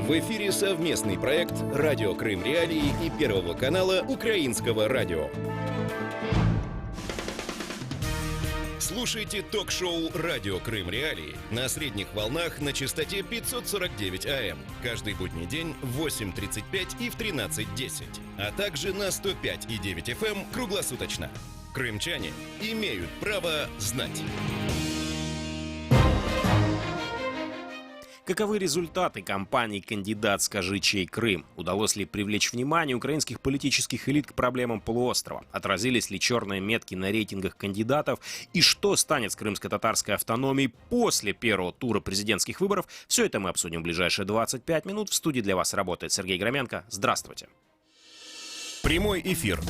В эфире совместный проект «Радио Крым Реалии» и Первого канала Украинского радио. Слушайте ток-шоу «Радио Крым Реалии» на средних волнах на частоте 549 АМ. Каждый будний день в 8:35 и в 13:10. А также на 105,9 FM круглосуточно. Крымчане имеют право знать. Каковы результаты кампании «Кандидат, скажи, чей Крым»? Удалось ли привлечь внимание украинских политических элит к проблемам полуострова? Отразились ли черные метки на рейтингах кандидатов? И что станет с крымско-татарской автономией после первого тура президентских выборов? Все это мы обсудим в ближайшие 25 минут. В студии для вас работает Сергей Громенко. Здравствуйте. Прямой эфир.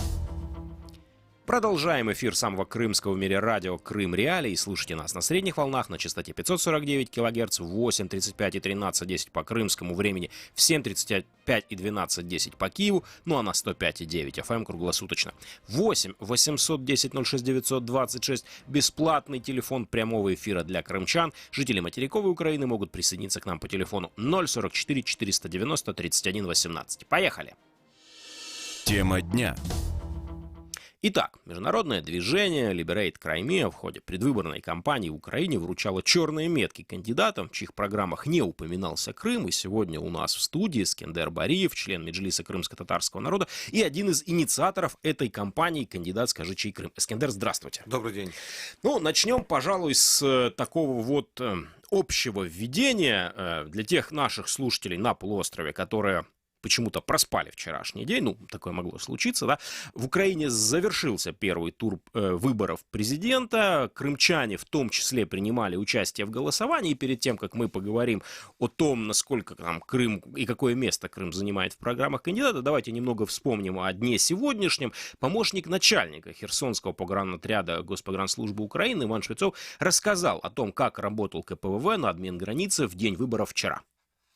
Продолжаем эфир самого крымского в мире радио «Крым Реалии». Слушайте нас на средних волнах на частоте 549 кГц в 8:35 и 13:10 по крымскому времени, в 7:35 и 12:10 по Киеву, ну а на 105,9 FM круглосуточно. 8 810 06 926 бесплатный телефон прямого эфира для крымчан. Жители материковой Украины могут присоединиться к нам по телефону 044 490 31 18. Поехали! Тема дня. Итак, международное движение Liberate Crimea в ходе предвыборной кампании в Украине вручало черные метки кандидатам, в чьих программах не упоминался Крым. И сегодня у нас в студии Эскендер Бариев, член Меджлиса крымско-татарского народа и один из инициаторов этой кампании «Кандидат, скажи, чей Крым». Эскендер, здравствуйте. Добрый день. Ну, начнем, пожалуй, с такого вот общего введения для тех наших слушателей на полуострове, которые почему-то проспали вчерашний день, ну, такое могло случиться, да. В Украине завершился первый тур выборов президента, крымчане в том числе принимали участие в голосовании, и перед тем, как мы поговорим о том, насколько там Крым и какое место Крым занимает в программах кандидата, давайте немного вспомним о дне сегодняшнем. Помощник начальника Херсонского погранотряда Госпогранслужбы Украины Иван Швецов рассказал о том, как работал КПВВ на адмінграниці в день виборів вчора.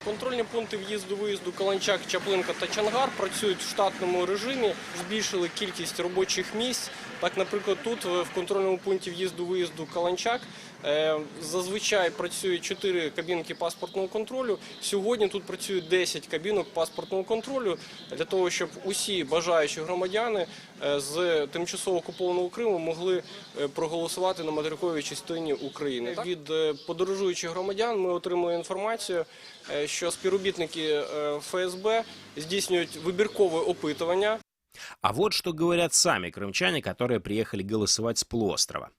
Контрольні пункти в'їзду-виїзду Каланчак, Чаплинка та Чангар працюють в штатному режимі, збільшили кількість робочих місць. Так, наприклад, тут в контрольному пункті в'їзду-виїзду Каланчак зазвичай працює 4 кабінки паспортного контролю. Сьогодні тут працює 10 кабінок паспортного контролю для того, щоб усі бажаючі громадяни з тимчасово окупованого Криму могли проголосувати на материковій частині України. Від подорожуючих громадян ми отримали інформацію, що співробітники ФСБ здійснюють вибіркове опитування. А вот что говорят сами крымчане, которые приехали голосовать с полуострова.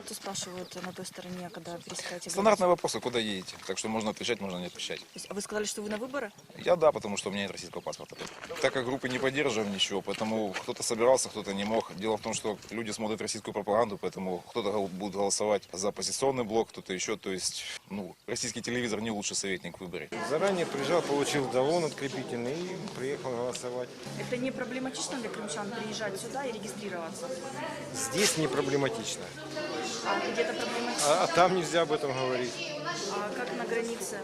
Что спрашивают на той стороне, когда пересекаете? Стандартные вопросы, куда едете. Так что можно отвечать, можно не отвечать. А вы сказали, что вы на выборы? Я да, потому что у меня нет российского паспорта. Так как группы не поддерживаем ничего, поэтому кто-то собирался, кто-то не мог. Дело в том, что люди смотрят российскую пропаганду, поэтому кто-то будет голосовать за оппозиционный блок, кто-то еще. То есть, российский телевизор не лучший советник в выборе. Заранее приезжал, получил талон открепительный и приехал голосовать. Это не проблематично для крымчан приезжать сюда и регистрироваться? Здесь не проблематично. А где-то проблематично? А там нельзя об этом говорить. А как на границе?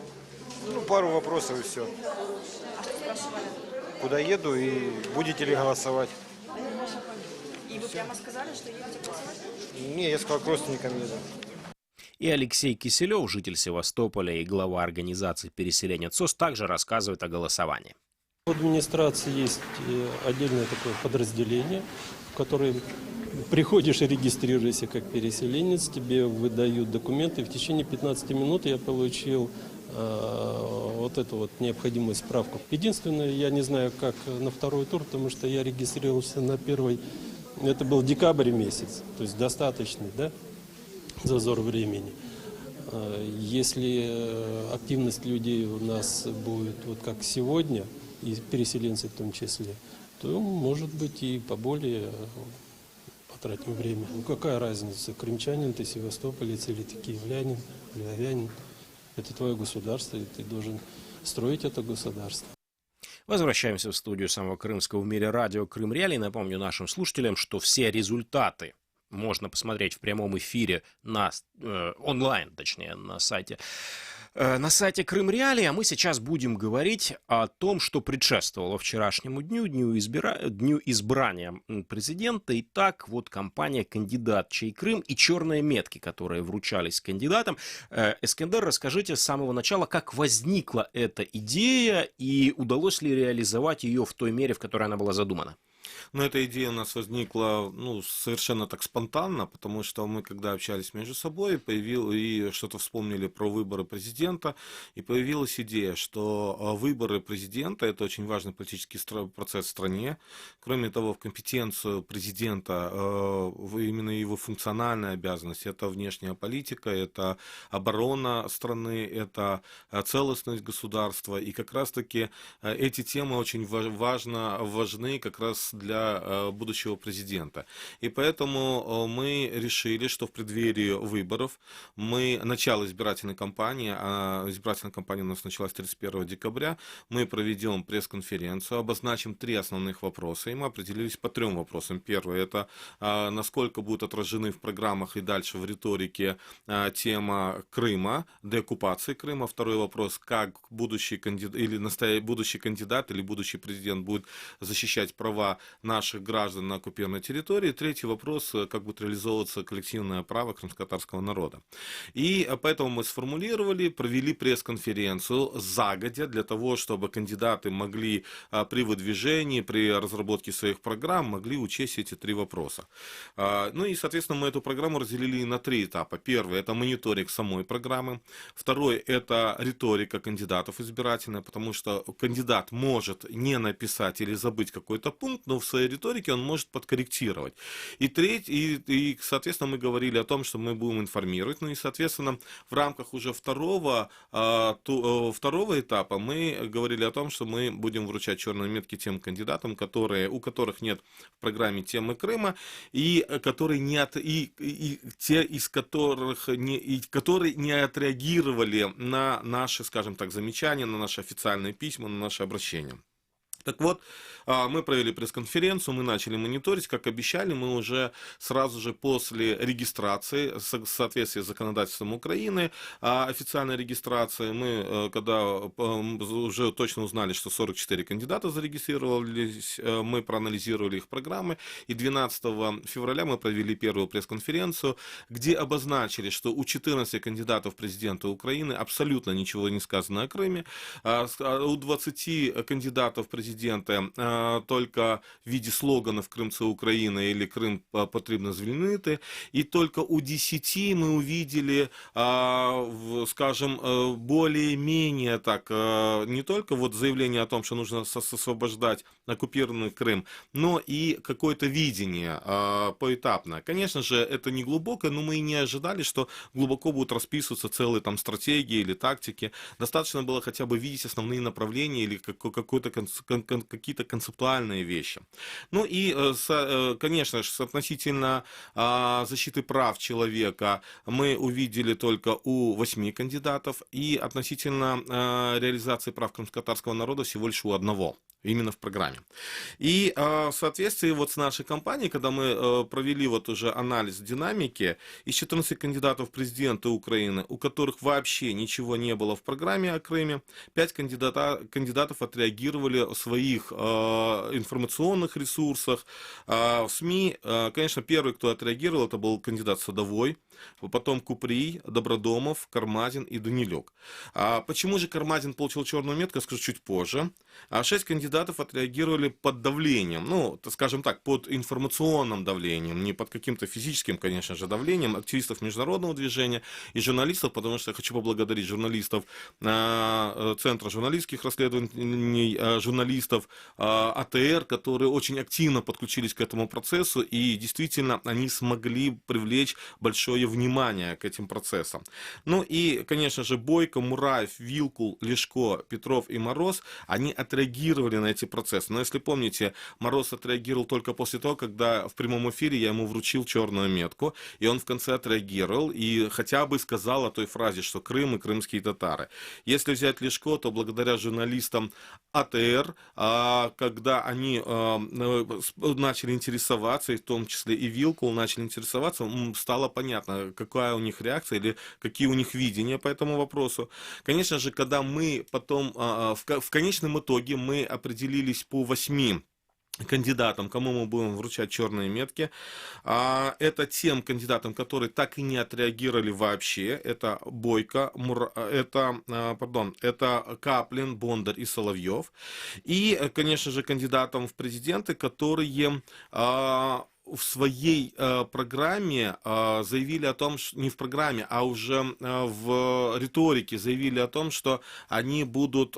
Пару вопросов и все. А что спрашивали? Куда еду и будете ли голосовать? И вы прямо сказали, что едете голосовать? Не, я сказал, к родственникам еду. И Алексей Киселев, житель Севастополя и глава организации «Переселенец СОС», также рассказывает о голосовании. В администрации есть отдельное такое подразделение, в которое приходишь и регистрируешься как переселенец, тебе выдают документы. В течение 15 минут я получил вот эту вот необходимую справку. Единственное, я не знаю, как на второй тур, потому что я регистрировался на первый, это был декабрь месяц, то есть достаточный, да, зазор времени. Если активность людей у нас будет вот как сегодня, и переселенцы в том числе, то, может быть, и поболее потратим время. Какая разница, крымчанин ты, севастополец или ты киевлянин, львовянин. Это твое государство, и ты должен строить это государство. Возвращаемся в студию самого крымского в мире радио «Крым Реалии». Напомню нашим слушателям, что все результаты можно посмотреть в прямом эфире онлайн, точнее, на сайте Крым Реалии, а мы сейчас будем говорить о том, что предшествовало вчерашнему дню избрания президента. Итак, вот компания «Кандидат. Чей Крым» и черные метки, которые вручались кандидатам. Эскендер, расскажите с самого начала, как возникла эта идея и удалось ли реализовать ее в той мере, в которой она была задумана? Но эта идея у нас возникла совершенно так спонтанно, потому что мы, когда общались между собой, и что-то вспомнили про выборы президента, и появилась идея, что выборы президента – это очень важный политический процесс в стране. Кроме того, в компетенцию президента, именно его функциональная обязанность – это внешняя политика, это оборона страны, это целостность государства. И как раз-таки эти темы очень важны как раз для будущего президента. И поэтому мы решили, что в преддверии выборов начало избирательной кампании, а избирательная кампания у нас началась 31 декабря, мы проведем пресс-конференцию, обозначим 3 основных вопроса, и мы определились по 3 вопросам. Первый – это насколько будут отражены в программах и дальше в риторике тема Крыма, деоккупации Крыма. Второй вопрос – как будущий кандидат или будущий президент будет защищать права наших граждан на оккупированной территории. Третий вопрос, как будет реализовываться коллективное право крымско-татарского народа. И поэтому мы сформулировали, провели пресс-конференцию загодя для того, чтобы кандидаты могли при выдвижении, при разработке своих программ, могли учесть эти 3 вопроса. Ну и, соответственно, мы эту программу разделили на 3 этапа. Первый – это мониторинг самой программы. Второй – это риторика кандидатов избирательная, потому что кандидат может не написать или забыть какой-то пункт, но в своей риторике он может подкорректировать. И третий, соответственно, мы говорили о том, что мы будем информировать. Ну и, соответственно, в рамках уже второго этапа мы говорили о том, что мы будем вручать черные метки тем кандидатам, у которых нет в программе темы Крыма, и которые которые не отреагировали на наши, скажем так, замечания, на наши официальные письма, на наши обращения. Так вот, мы провели пресс-конференцию, мы начали мониторить, как обещали, мы уже сразу же после регистрации, в соответствии с законодательством Украины, официальной регистрации, мы, когда уже точно узнали, что 44 кандидата зарегистрировались, мы проанализировали их программы, и 12 февраля мы провели первую пресс-конференцию, где обозначили, что у 14 кандидатов в президенты Украины абсолютно ничего не сказано о Крыме, у 20 кандидатов в президенты только в виде слоганов «Крым – це Украина» или «Крым потрібно звільнити», и только у 10 мы увидели, скажем, более-менее так, не только вот заявление о том, что нужно освобождать оккупированный Крым, но и какое-то видение поэтапное. Конечно же, это не глубокое, но мы и не ожидали, что глубоко будут расписываться целые там стратегии или тактики. Достаточно было хотя бы видеть основные направления или какие-то концептуальные вещи. Ну и, конечно же, относительно защиты прав человека мы увидели только у 8 кандидатов, и относительно реализации прав крымско-татарского народа всего лишь у 1. Именно в программе. И в соответствии вот с нашей компанией, когда мы провели вот уже анализ динамики, из 14 кандидатов в президенты Украины, у которых вообще ничего не было в программе о Крыме, 5 кандидатов отреагировали в своих информационных ресурсах, в СМИ. Конечно, первый, кто отреагировал, это был кандидат Садовой, потом Куприй, Добродомов, Кармазин и Данилюк. Почему же Кармазин получил черную метку, я скажу чуть позже. 6 кандидатов отреагировали под давлением, ну, скажем так, под информационным давлением, не под каким-то физическим, конечно же, давлением активистов международного движения и журналистов, потому что я хочу поблагодарить журналистов Центра журналистских расследований, журналистов АТР, которые очень активно подключились к этому процессу, и действительно они смогли привлечь большое внимания к этим процессам. Ну и, конечно же, Бойко, Мураев, Вилкул, Лешко, Петров и Мороз, они отреагировали на эти процессы. Но если помните, Мороз отреагировал только после того, когда в прямом эфире я ему вручил черную метку, и он в конце отреагировал и хотя бы сказал о той фразе, что Крым и крымские татары. Если взять Лешко, то благодаря журналистам АТР, когда они начали интересоваться, и в том числе и Вилкул начали интересоваться, стало понятно, какая у них реакция или какие у них видения по этому вопросу. Конечно же, когда мы потом, в конечном итоге мы определились по 8 кандидатам, кому мы будем вручать черные метки. Это тем кандидатам, которые так и не отреагировали вообще. Это Бойко, это Каплин, Бондарь и Соловьев. И, конечно же, кандидатам в президенты, которые в своей программе заявили о том, что не в программе, а уже в риторике заявили о том, что они будут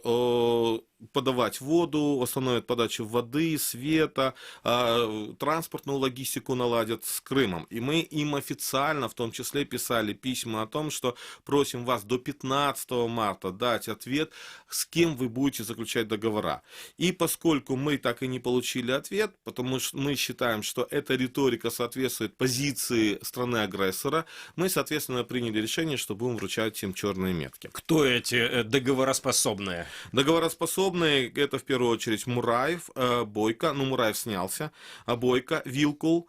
подавать воду, восстановят подачу воды, света, транспортную логистику наладят с Крымом. И мы им официально, в том числе, писали письма о том, что просим вас до 15 марта дать ответ, с кем вы будете заключать договора. И поскольку мы так и не получили ответ, потому что мы считаем, что эта риторика соответствует позиции страны-агрессора, мы, соответственно, приняли решение, что будем вручать им черные метки. Кто эти договороспособные? Договороспособные — это в первую очередь Мураев, Бойко, ну Мураев снялся, Бойко, Вилкул,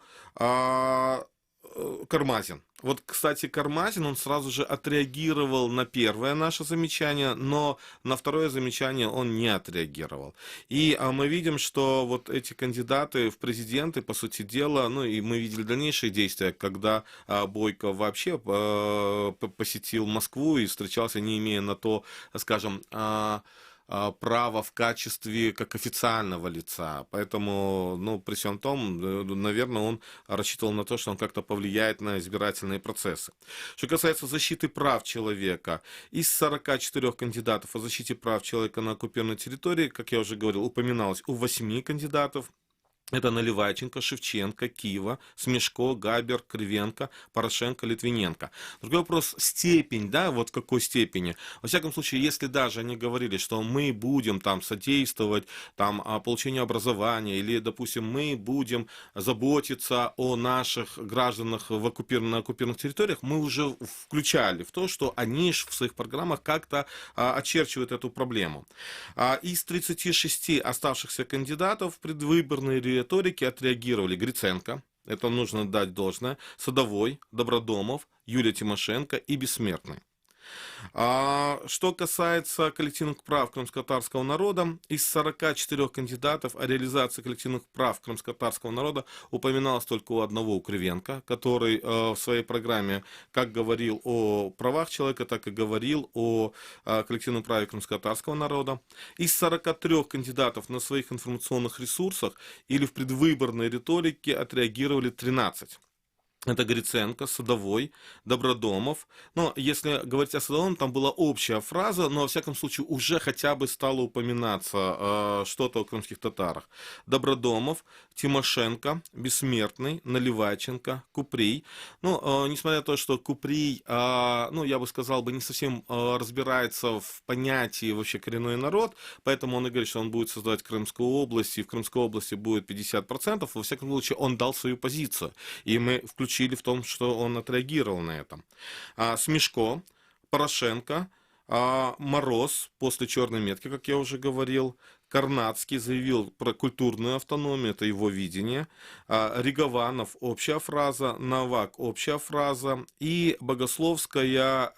Кармазин. Вот, кстати, Кармазин, он сразу же отреагировал на первое наше замечание, но на второе замечание он не отреагировал. И мы видим, что вот эти кандидаты в президенты, по сути дела, ну и мы видели дальнейшие действия, когда Бойко вообще посетил Москву и встречался, не имея на то, скажем, право в качестве как официального лица. Поэтому, ну, при всем том, наверное, он рассчитывал на то, что он как-то повлияет на избирательные процессы. Что касается защиты прав человека, из 44 кандидатов о защите прав человека на оккупированной территории, как я уже говорил, упоминалось у 8 кандидатов. Это Наливайченко, Шевченко, Кива, Смешко, Габер, Кривенко, Порошенко, Литвиненко. Другой вопрос — степень, да, вот в какой степени. Во всяком случае, если даже они говорили, что мы будем там содействовать там получению образования, или, допустим, мы будем заботиться о наших гражданах на оккупированных территориях, мы уже включали в то, что они в своих программах как-то очерчивают эту проблему. Из 36 оставшихся кандидатов в предвыборной риторике отреагировали Гриценко, это нужно дать должное, Садовой, Добродомов, Юлия Тимошенко и Бессмертный. Что касается коллективных прав крымско-татарского народа, из 44 кандидатов о реализации коллективных прав крымско-татарского народа упоминалось только у одного, у Кривенко, который в своей программе как говорил о правах человека, так и говорил о коллективном праве крымско-татарского народа. Из 43 кандидатов на своих информационных ресурсах или в предвыборной риторике отреагировали 13. Это Гриценко, Садовой, Добродомов. Но если говорить о Садовом, там была общая фраза, но во всяком случае уже хотя бы стало упоминаться что-то о крымских татарах. Добродомов, Тимошенко, Бессмертный, Наливайченко, Куприй. Ну, несмотря на то, что Куприй, ну, я бы сказал, не совсем разбирается в понятии вообще коренной народ, поэтому он и говорит, что он будет создавать Крымскую область, и в Крымской области будет 50%. Во всяком случае, он дал свою позицию. И мы включили в том, что он отреагировал на это. Смешко, Порошенко, Мороз после черной метки, как я уже говорил, Карнацкий заявил про культурную автономию, это его видение. Ригованов — общая фраза, Новак — общая фраза. И Богословская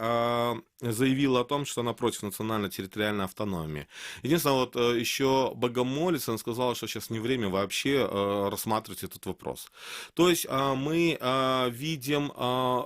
заявила о том, что она против национально-территориальной автономии. Единственное, вот еще Богомолец, она сказала, что сейчас не время вообще рассматривать этот вопрос. То есть мы видим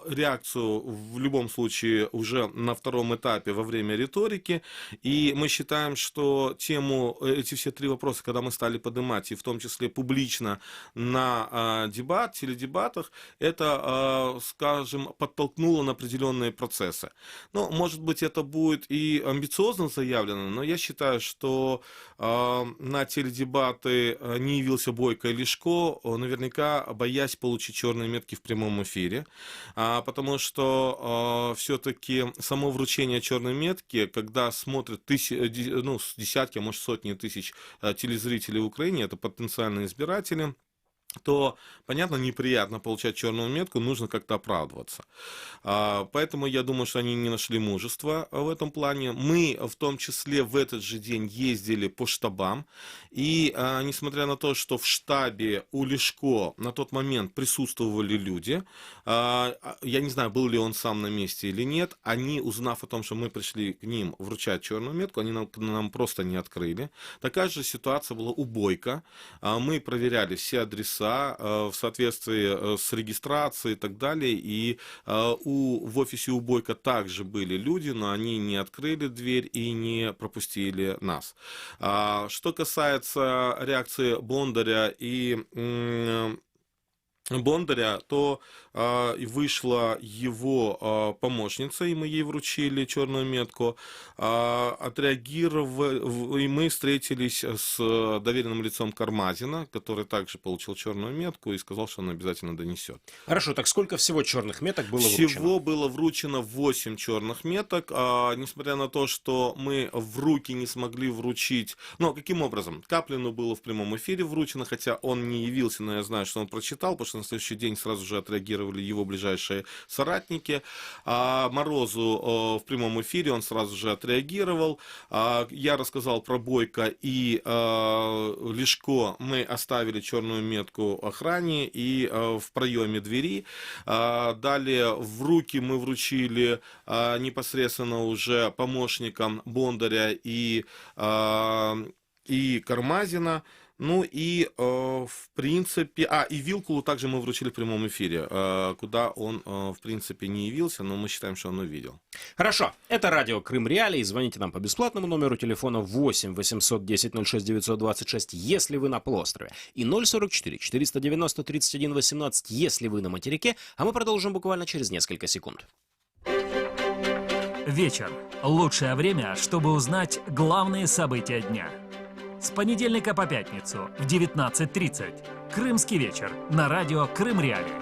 реакцию в любом случае уже на втором этапе во время риторики, и мы считаем, что тему эти все три вопроса, когда мы стали поднимать, и в том числе публично на теледебатах, это, скажем, подтолкнуло на определенные процессы. Ну, может быть, это будет и амбициозно заявлено, но я считаю, что на теледебаты не явился Бойко и Лешко, наверняка боясь получить черные метки в прямом эфире, потому что все-таки само вручение черной метки, когда смотрят десятки, а может сотни тысяч телезрителей в Украине, это потенциальные избиратели, то, понятно, неприятно получать черную метку, нужно как-то оправдываться. Поэтому я думаю, что они не нашли мужества в этом плане. Мы, в том числе, в этот же день ездили по штабам, и несмотря на то, что в штабе у Лешко на тот момент присутствовали люди, я не знаю, был ли он сам на месте или нет, они, узнав о том, что мы пришли к ним вручать черную метку, они нам просто не открыли. Такая же ситуация была у Бойко. Мы проверяли все адреса в соответствии с регистрацией и так далее, и в офисе у Бойко также были люди, но они не открыли дверь и не пропустили нас. Что касается реакции Бондаря, то вышла его помощница, и мы ей вручили черную метку. Отреагировали, и мы встретились с доверенным лицом Кармазина, который также получил черную метку и сказал, что он обязательно донесет. Хорошо, так сколько всего черных меток было вручено? Всего было вручено 8 черных меток, несмотря на то, что мы в руки не смогли вручить. Но каким образом? Каплину было в прямом эфире вручено, хотя он не явился, но я знаю, что он прочитал, потому что на следующий день сразу же отреагировали его ближайшие соратники. Морозу в прямом эфире он сразу же отреагировал. Я рассказал про Бойко и Лешко. Мы оставили черную метку охране и в проеме двери. Далее в руки мы вручили непосредственно уже помощникам Бондаря и Кармазина. Ну и, в принципе... и Вилкулу также мы вручили в прямом эфире, куда он, в принципе, не явился, но мы считаем, что он увидел. Хорошо. Это радио Крым Реалии. Звоните нам по бесплатному номеру телефона 8 810 06 926, если вы на полуострове, и 044 490 31 18, если вы на материке, а мы продолжим буквально через несколько секунд. Вечер. Лучшее время, чтобы узнать главные события дня. С понедельника по пятницу в 19:30. Крымский вечер на радио Крым Реалии.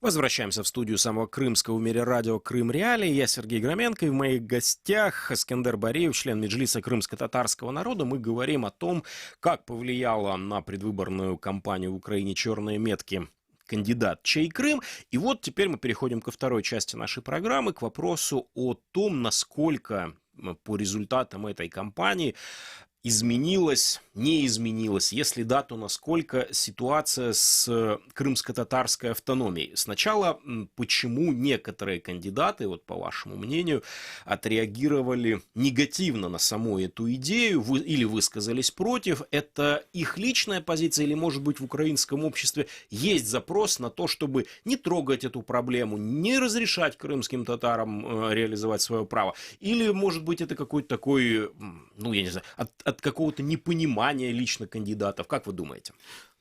Возвращаемся в студию самого крымского в мире радио Крым Реалии. Я Сергей Громенко, и в моих гостях Искандер Бариев, член Меджлиса крымско-татарского народа. Мы говорим о том, как повлияла на предвыборную кампанию в Украине черные метки кандидат «Чей Крым?». И вот теперь мы переходим ко второй части нашей программы, к вопросу о том, насколько по результатам этой кампании изменилась, не изменилась, если да, то насколько ситуация с крымско-татарской автономией. Сначала, почему некоторые кандидаты, вот по вашему мнению, отреагировали негативно на саму эту идею или высказались против? Это их личная позиция или, может быть, в украинском обществе есть запрос на то, чтобы не трогать эту проблему, не разрешать крымским татарам реализовать свое право? Или, может быть, это какой-то такой, ну, я не знаю, от какого-то непонимания лично кандидатов? Как вы думаете?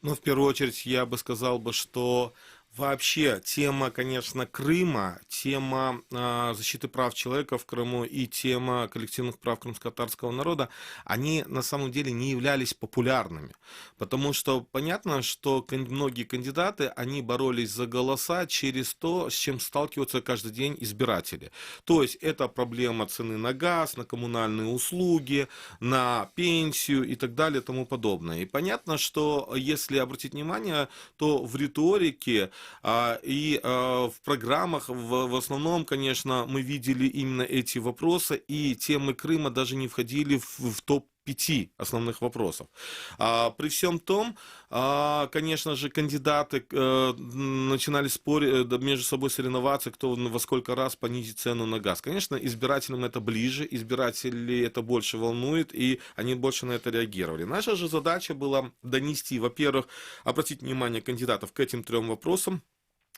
Ну, в первую очередь, я бы сказал, что вообще тема, конечно, Крыма, тема защиты прав человека в Крыму и тема коллективных прав крымско-татарского народа, они на самом деле не являлись популярными. Потому что понятно, что многие кандидаты, они боролись за голоса через то, с чем сталкиваются каждый день избиратели. То есть это проблема цены на газ, на коммунальные услуги, на пенсию и так далее и тому подобное. И понятно, что если обратить внимание, то в риторике и в программах в основном, конечно, мы видели именно эти вопросы, и темы Крыма даже не входили в топ-5 основных вопросов. При всем том, конечно же, кандидаты начинали спорить, между собой соревноваться, кто во сколько раз понизит цену на газ. Конечно, избирателям это ближе, избирателей это больше волнует, и они больше на это реагировали. Наша же задача была донести, во-первых, обратить внимание кандидатов к этим 3 вопросам,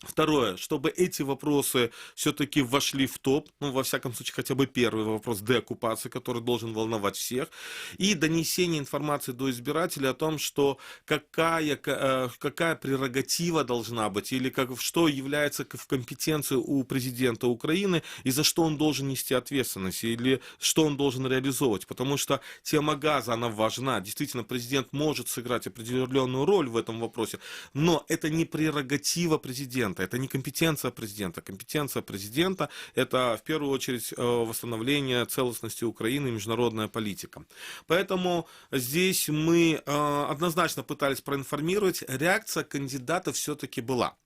Второе, чтобы эти вопросы все-таки вошли в топ, ну, во всяком случае, хотя бы первый вопрос деоккупации, который должен волновать всех, и донесение информации до избирателей о том, что какая прерогатива должна быть, или что является в компетенции у президента Украины, и за что он должен нести ответственность, или что он должен реализовывать, потому что тема газа, она важна, действительно, президент может сыграть определенную роль в этом вопросе, но это не прерогатива президента. Это не компетенция президента. Компетенция президента – это в первую очередь восстановление целостности Украины и международная политика. Поэтому здесь мы однозначно пытались проинформировать. Реакция кандидата все-таки была.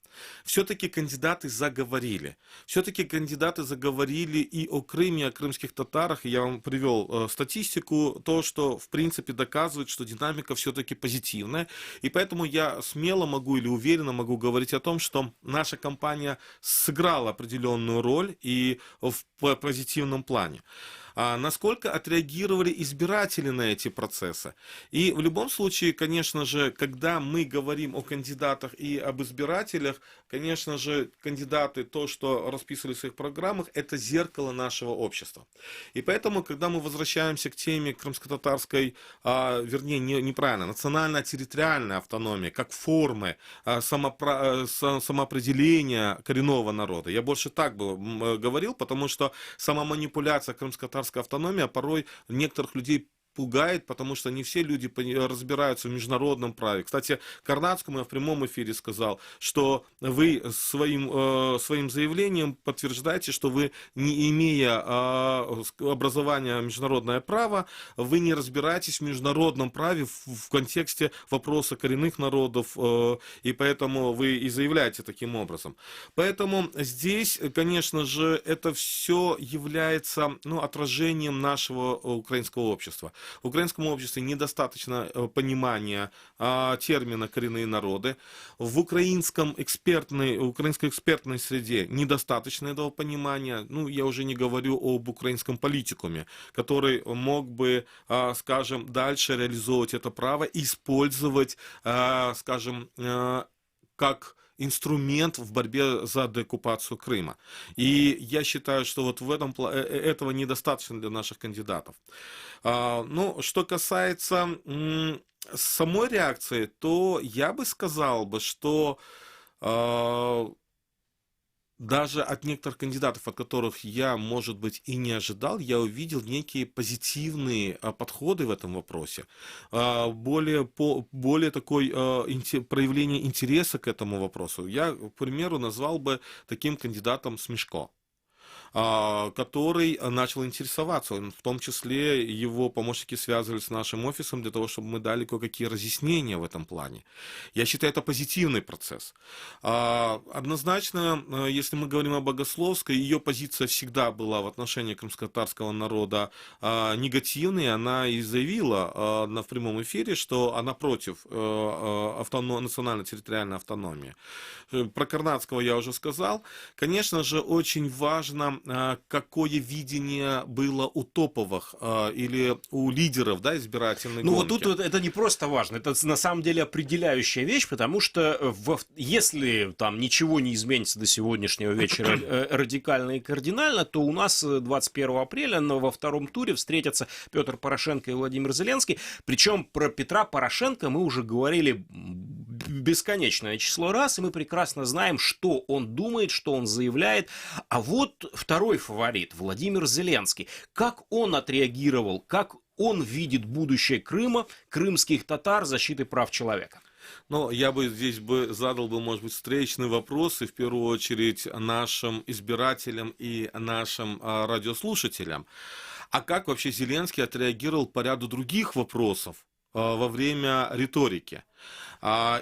Все-таки кандидаты заговорили. Все-таки кандидаты заговорили и о Крыме, и о крымских татарах. Я вам привел статистику, то, что в принципе доказывает, что динамика все-таки позитивная. И поэтому я смело могу или уверенно могу говорить о том, что наша кампания сыграла определенную роль и в позитивном плане. Насколько отреагировали избиратели на эти процессы. И в любом случае, конечно же, когда мы говорим о кандидатах и об избирателях, конечно же, кандидаты, то, что расписывали в своих программах, это зеркало нашего общества. И поэтому, когда мы возвращаемся к теме крымско-татарской, вернее, неправильно, национально-территориальной автономии, как формы самоопределения коренного народа, я больше так бы говорил, потому что сама манипуляция крымско-татарской автономия порой некоторых людей пугает, потому что не все люди разбираются в международном праве. Кстати, Карнацкому я в прямом эфире сказал, что вы своим заявлением подтверждаете, что вы, не имея образования международное право, вы не разбираетесь в международном праве в контексте вопроса коренных народов, и поэтому вы и заявляете таким образом. Поэтому здесь, конечно же, это все является отражением нашего украинского общества. В украинском обществе недостаточно понимания термина «коренные народы». В украинской экспертной среде недостаточно этого понимания. Я уже не говорю об украинском политикуме, который мог бы, скажем, дальше реализовывать это право, использовать, скажем, как инструмент в борьбе за деоккупацию Крыма. И я считаю, что вот в этом этого недостаточно для наших кандидатов. Что касается самой реакции, то я бы сказал, что даже от некоторых кандидатов, от которых я, может быть, и не ожидал, я увидел некие позитивные подходы в этом вопросе. Более такое проявление интереса к этому вопросу. Я, к примеру, назвал бы таким кандидатом Смешко, который начал интересоваться, в том числе его помощники связывались с нашим офисом для того, чтобы мы дали кое-какие разъяснения в этом плане. Я считаю, это позитивный процесс. Однозначно, если мы говорим о Богословской, ее позиция всегда была в отношении крымско-татарского народа негативной. Она и заявила в прямом эфире, что она против национально-территориальной автономии. Про Карнацкого я уже сказал. Конечно же, очень важно, какое видение было у топовых или у лидеров, избирательной гонки. Вот тут это не просто важно, это на самом деле определяющая вещь, потому что если там ничего не изменится до сегодняшнего вечера радикально и кардинально, то у нас 21 апреля во втором туре встретятся Петр Порошенко и Владимир Зеленский. Причем про Петра Порошенко мы уже говорили бесконечное число раз, и мы прекрасно знаем, что он думает, что он заявляет. А вот второй фаворит, Владимир Зеленский. Как он отреагировал, как он видит будущее Крыма, крымских татар, защиты прав человека? Я бы здесь задал, может быть, встречный вопрос, и в первую очередь нашим избирателям и нашим радиослушателям. А как вообще Зеленский отреагировал по ряду других вопросов во время риторики?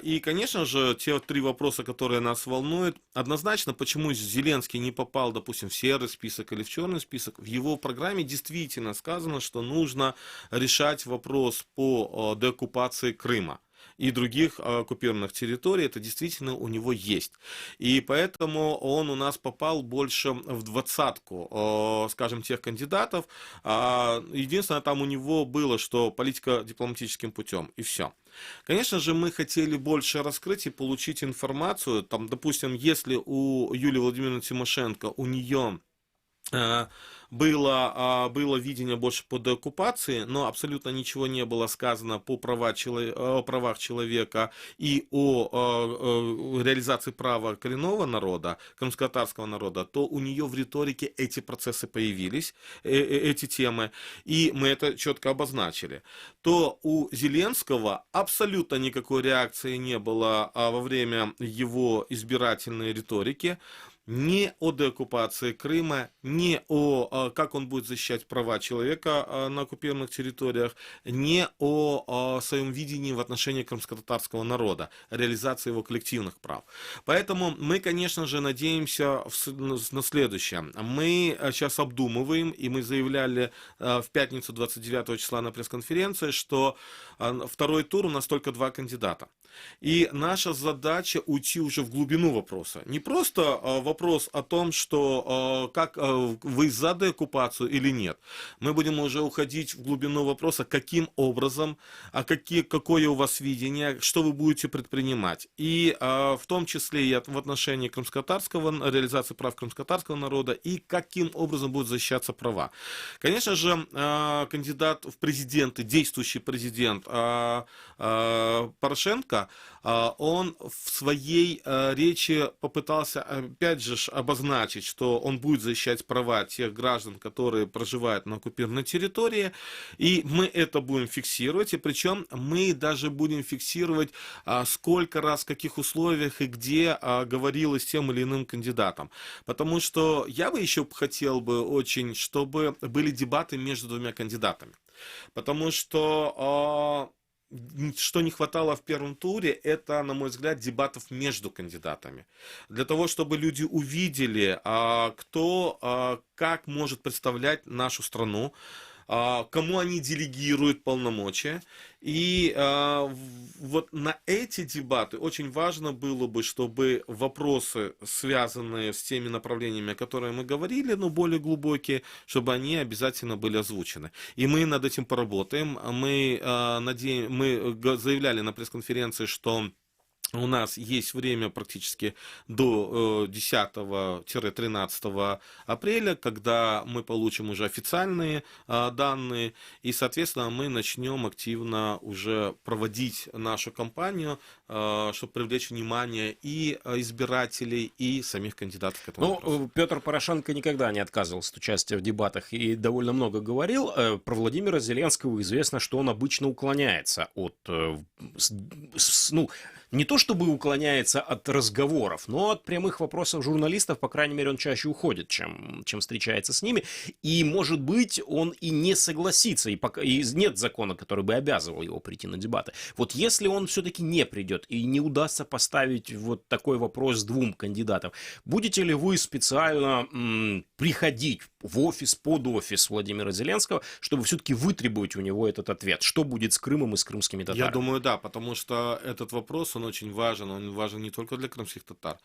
И, конечно же, те три вопроса, которые нас волнуют, однозначно, почему Зеленский не попал, допустим, в серый список или в черный список. В его программе действительно сказано, что нужно решать вопрос по деоккупации Крыма. и других оккупированных территорий, это действительно у него есть. И поэтому он у нас попал больше в двадцатку, скажем, тех кандидатов. Единственное, там у него было, что политика дипломатическим путем, и все. Конечно же, мы хотели больше раскрыть и получить информацию. Там, допустим, если у Юлии Владимировны Тимошенко, у нее было видение больше по деоккупации, но абсолютно ничего не было сказано о правах человека и о реализации права коренного народа, крымско-татарского народа, то у нее в риторике эти процессы появились, эти темы, и мы это четко обозначили. То у Зеленского абсолютно никакой реакции не было во время его избирательной риторики, ни о деоккупации Крыма, ни о как он будет защищать права человека на оккупированных территориях, ни о своем видении в отношении крымско-татарского народа, реализации его коллективных прав. Поэтому мы, конечно же, надеемся на следующее. Мы сейчас обдумываем, и мы заявляли в пятницу 29 числа на пресс-конференции, что второй тур у нас только 2 кандидата. И наша задача уйти уже в глубину вопроса. Не просто вопрос о том, что как вы за деоккупацию или нет. Мы будем уже уходить в глубину вопроса, каким образом, какое у вас видение, что вы будете предпринимать. И в том числе и в отношении крымско-татарского, реализации прав крымско-татарского народа, и каким образом будут защищаться права. Конечно же, кандидат в президенты, действующий президент Порошенко, он в своей речи попытался опять же обозначить, что он будет защищать права тех граждан, которые проживают на оккупированной территории, и мы это будем фиксировать, и причем мы даже будем фиксировать, сколько раз, в каких условиях и где говорилось тем или иным кандидатом. Потому что я бы еще хотел бы очень, чтобы были дебаты между 2 кандидатами. Потому что не хватало в первом туре, это, на мой взгляд, дебатов между кандидатами. Для того, чтобы люди увидели, кто как может представлять нашу страну, кому они делегируют полномочия. И вот на эти дебаты очень важно было бы, чтобы вопросы, связанные с теми направлениями, о которых мы говорили, но более глубокие, чтобы они обязательно были озвучены. И мы над этим поработаем. Мы заявляли на пресс-конференции, что у нас есть время практически до 10-13 апреля, когда мы получим уже официальные данные, и, соответственно, мы начнем активно уже проводить нашу кампанию, чтобы привлечь внимание и избирателей, и самих кандидатов к этому вопросу. Петр Порошенко никогда не отказывался от участия в дебатах и довольно много говорил. Про Владимира Зеленского известно, что он обычно уклоняется от... не то чтобы уклоняется от разговоров, но от прямых вопросов журналистов, по крайней мере, он чаще уходит, чем встречается с ними. И, может быть, он и не согласится, и нет закона, который бы обязывал его прийти на дебаты. Вот если он все-таки не придет и не удастся поставить вот такой вопрос 2 кандидатам, будете ли вы специально приходить в офис, под офис Владимира Зеленского, чтобы все-таки вытребовать у него этот ответ? Что будет с Крымом и с крымскими татарами? Я думаю, да, потому что этот вопрос, он очень важен. Он важен не только для крымских татар,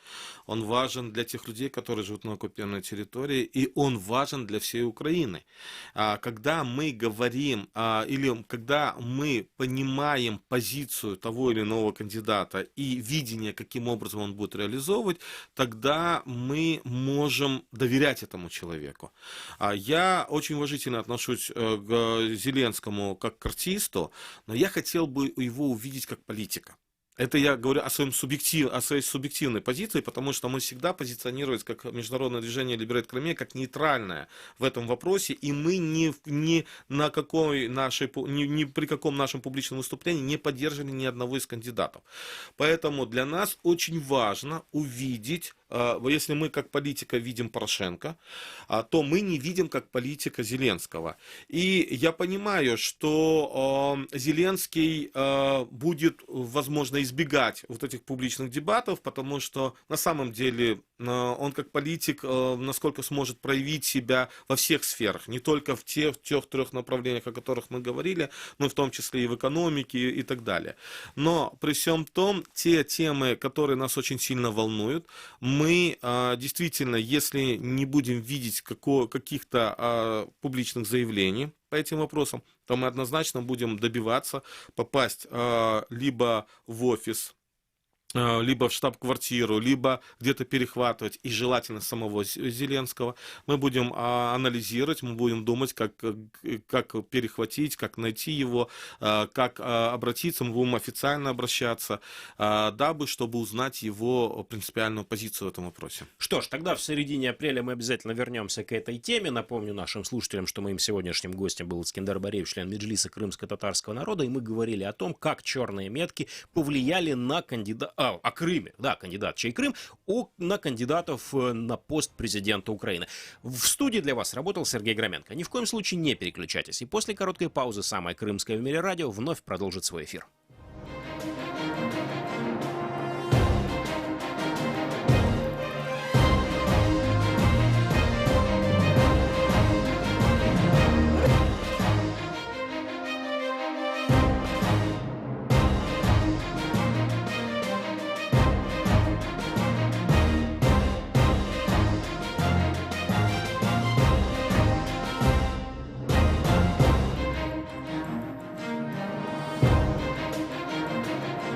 он важен для тех людей, которые живут на оккупированной территории, и он важен для всей Украины. Когда мы говорим, или когда мы понимаем позицию того или иного кандидата и видение, каким образом он будет реализовывать, тогда мы можем доверять этому человеку. Я очень уважительно отношусь к Зеленскому как к артисту, но я хотел бы его увидеть как политика. Это я говорю о своей субъективной позиции, потому что мы всегда позиционировались как международное движение Liberate Crimea, как нейтральное в этом вопросе, и мы ни при каком нашем публичном выступлении не поддерживали ни одного из кандидатов. Поэтому для нас очень важно увидеть если мы как политика видим Порошенко, то мы не видим как политика Зеленского. И я понимаю, что Зеленский будет, возможно, избегать вот этих публичных дебатов, потому что на самом деле он как политик, насколько сможет проявить себя во всех сферах, не только в тех трех направлениях, о которых мы говорили, но в том числе и в экономике и так далее. Но при всем том, те темы, которые нас очень сильно волнуют, мы действительно, если не будем видеть каких-то публичных заявлений по этим вопросам, то мы однозначно будем добиваться попасть либо в офис, либо в штаб-квартиру, либо где-то перехватывать, и желательно самого Зеленского. Мы будем анализировать, мы будем думать, как перехватить, как найти его, как обратиться, мы будем официально обращаться, чтобы узнать его принципиальную позицию в этом вопросе. Что ж, тогда в середине апреля мы обязательно вернемся к этой теме. Напомню нашим слушателям, что моим сегодняшним гостем был Искендер Бареев, член Меджлиса крымско-татарского народа, и мы говорили о том, как черные метки повлияли на о Крыме, да, кандидат «Чей Крым», на кандидатов на пост президента Украины. В студии для вас работал Сергей Громенко. Ни в коем случае не переключайтесь. И после короткой паузы самое крымское в мире радио вновь продолжит свой эфир.